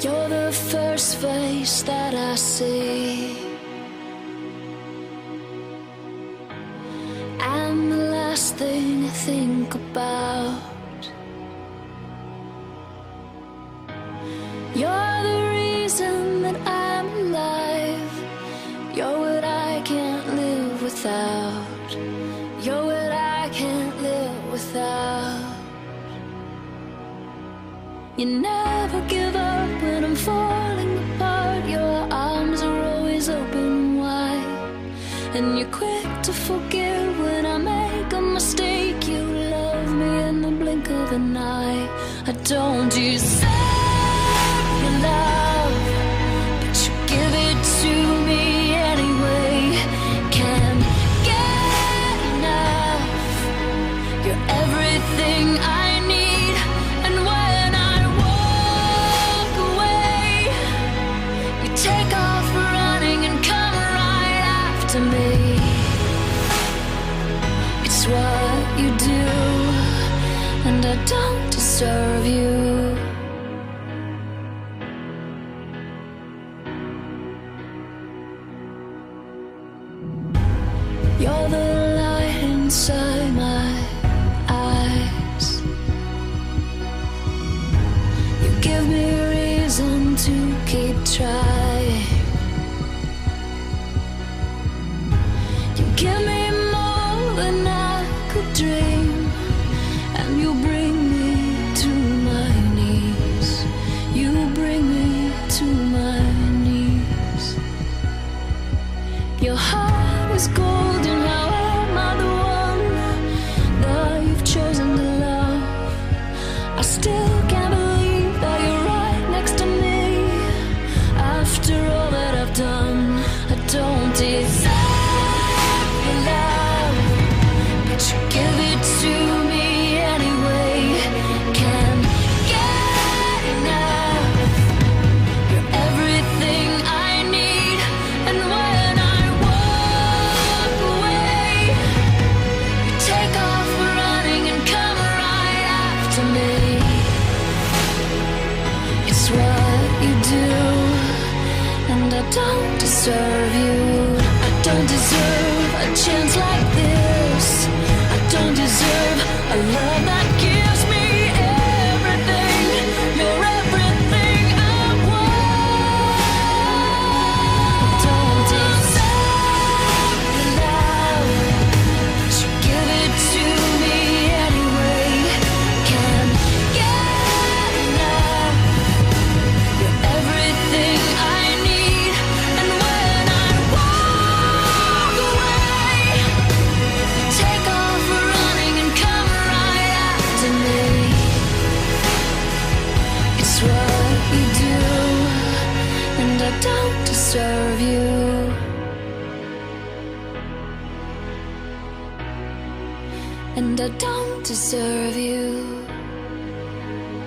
You're the first face that I see, and the last thing I think about. You're the reason that I'm alive. You're what I can't live without. You're what I can't live without. You never give up when I'm falling apart. Your arms are always open and wide, and you're quick to forgive when I make a mistake. You love me in the blink of an eye. I don't deserve your love, but you give it to me anyway. Can't get enough. You're everything I need, and when I walk away, you take off running and come right after me. It's what you do, and I don't deserve you. You're the light inside my eyes. You give me reason to keep trying. You give me more than I could dream, and you bring me to my knees. You bring me to my knees. Your heart is golden. How am I the one that you've chosen to love? I still can't believe that you're right next to me. After all that I've done, I don't deserve your love, but you give it to me anyway. Can't get enough. You're everything I need, and when I walk away, you take off running and come right after me. It's what you do, and I don't deserve you. I don't deserve a chance like this. I don't deserve a love that gives me everything. You're everything I want. I don't deserve your love, but you give it to me anyway. Can't get enough. You're everything I need, and when I walk away, you take off running and come right after me. It's what you do, and I don't deserve you. And I don't deserve you.